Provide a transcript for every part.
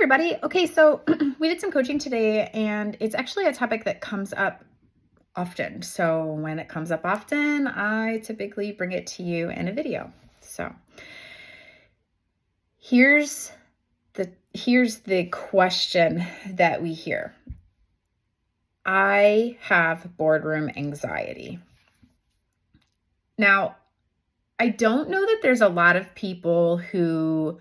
everybody. Okay, so we did some coaching today, and it's actually a topic that comes up often. So when it comes up often, I typically bring it to you in a video. So here's the question that we hear. I have boardroom anxiety. Now, I don't know that there's a lot of people who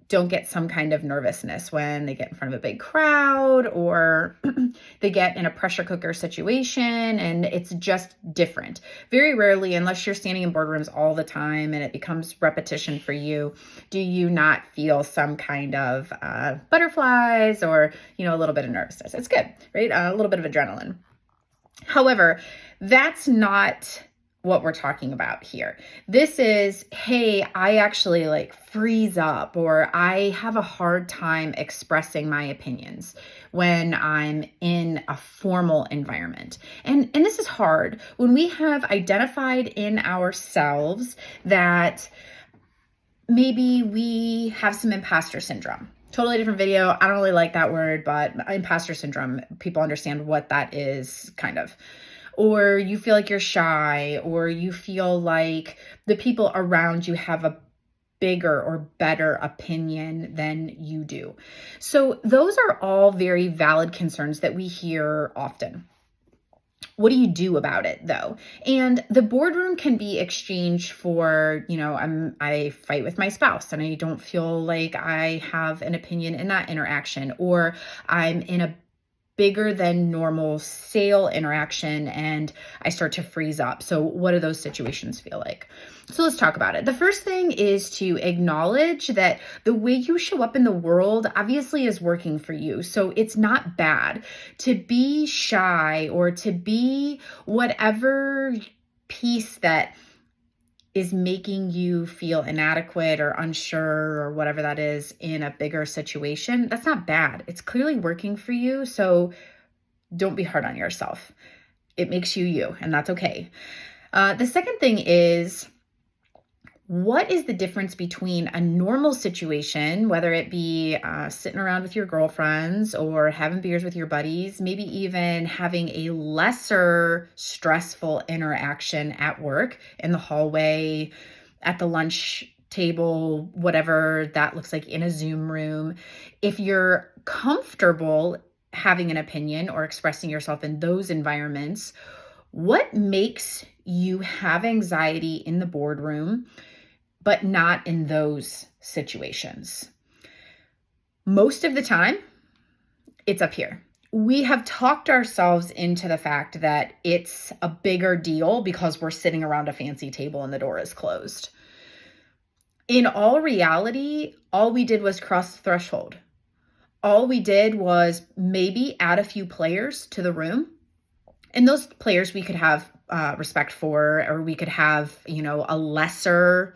don't get some kind of nervousness when they get in front of a big crowd or they get in a pressure cooker situation, and it's just different. Very rarely, unless you're standing in boardrooms all the time and it becomes repetition for you, do you not feel some kind of butterflies or, a little bit of nervousness. It's good, right? A little bit of adrenaline. However, that's not what we're talking about here. This is, hey, I actually freeze up, or I have a hard time expressing my opinions when I'm in a formal environment. And this is hard when we have identified in ourselves that maybe we have some imposter syndrome. Totally different video. I don't really like that word, but imposter syndrome, people understand what that is, kind of. Or you feel like you're shy, or you feel like the people around you have a bigger or better opinion than you do. So those are all very valid concerns that we hear often. What do you do about it, though? And the boardroom can be exchanged for, I fight with my spouse and I don't feel like I have an opinion in that interaction, or I'm in a bigger than normal sale interaction and I start to freeze up. So what do those situations feel like? So let's talk about it. The first thing is to acknowledge that the way you show up in the world obviously is working for you. So it's not bad to be shy or to be whatever piece that is making you feel inadequate or unsure or whatever that is in a bigger situation. That's not bad. It's clearly working for you. So don't be hard on yourself. It makes you you, and that's okay. The second thing is, what is the difference between a normal situation, whether it be sitting around with your girlfriends or having beers with your buddies, maybe even having a lesser stressful interaction at work, in the hallway, at the lunch table, whatever that looks like, in a Zoom room. If you're comfortable having an opinion or expressing yourself in those environments, what makes you have anxiety in the boardroom but not in those situations? Most of the time, it's up here. We have talked ourselves into the fact that it's a bigger deal because we're sitting around a fancy table and the door is closed. In all reality, all we did was cross the threshold. All we did was maybe add a few players to the room. And those players we could have respect for, or we could have, a lesser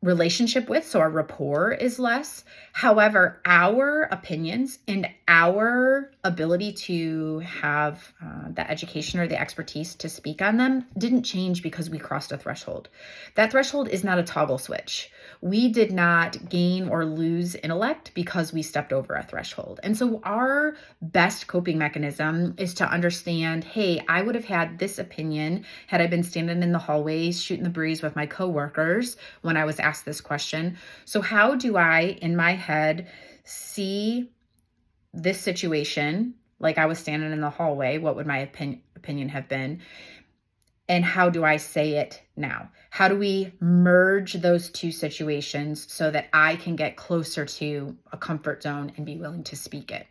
relationship with, so our rapport is less. However, our opinions and our ability to have the education or the expertise to speak on them didn't change because we crossed a threshold. That threshold is not a toggle switch. We did not gain or lose intellect because we stepped over a threshold. And so our best coping mechanism is to understand, hey, I would have had this opinion had I been standing in the hallways shooting the breeze with my coworkers when I was asked this question. So how do I, in my head, see this situation like I was standing in the hallway? What would my opinion have been? And how do I say it now? How do we merge those two situations so that I can get closer to a comfort zone and be willing to speak it?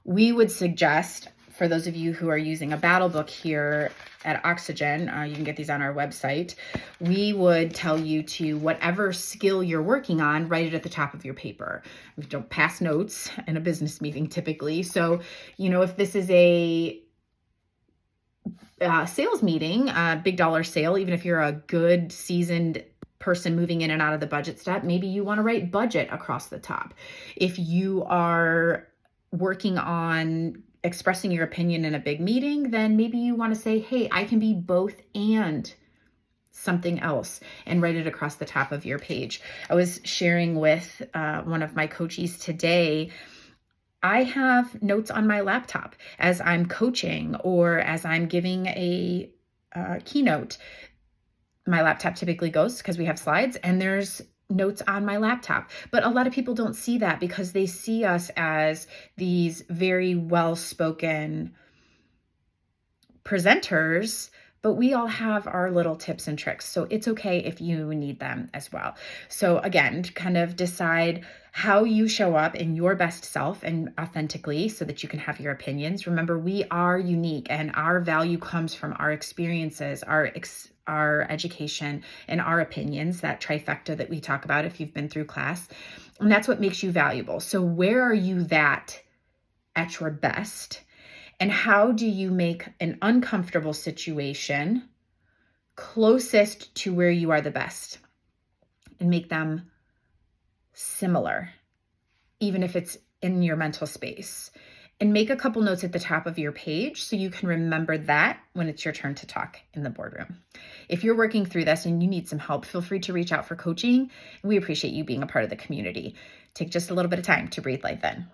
We would suggest, for those of you who are using a battle book here at Oxygen, you can get these on our website. We would tell you to, whatever skill you're working on, write it at the top of your paper. We don't pass notes in a business meeting typically. So, if this is a sales meeting, big dollar sale, even if you're a good seasoned person moving in and out of the budget step, maybe you want to write budget across the top. If you are working on expressing your opinion in a big meeting, then maybe you want to say, hey, I can be both and something else and write it across the top of your page. I was sharing with one of my coaches today. I have notes on my laptop as I'm coaching or as I'm giving a keynote. My laptop typically goes because we have slides, and there's notes on my laptop. But a lot of people don't see that because they see us as these very well-spoken presenters, but we all have our little tips and tricks. So it's okay if you need them as well. So again, kind of decide how you show up in your best self and authentically so that you can have your opinions. Remember, we are unique and our value comes from our experiences, our education, and our opinions, that trifecta that we talk about if you've been through class. And that's what makes you valuable. So where are you that at your best? And how do you make an uncomfortable situation closest to where you are the best and make them similar, even if it's in your mental space? And make a couple notes at the top of your page so you can remember that when it's your turn to talk in the boardroom. If you're working through this and you need some help, feel free to reach out for coaching. We appreciate you being a part of the community. Take just a little bit of time to breathe life in.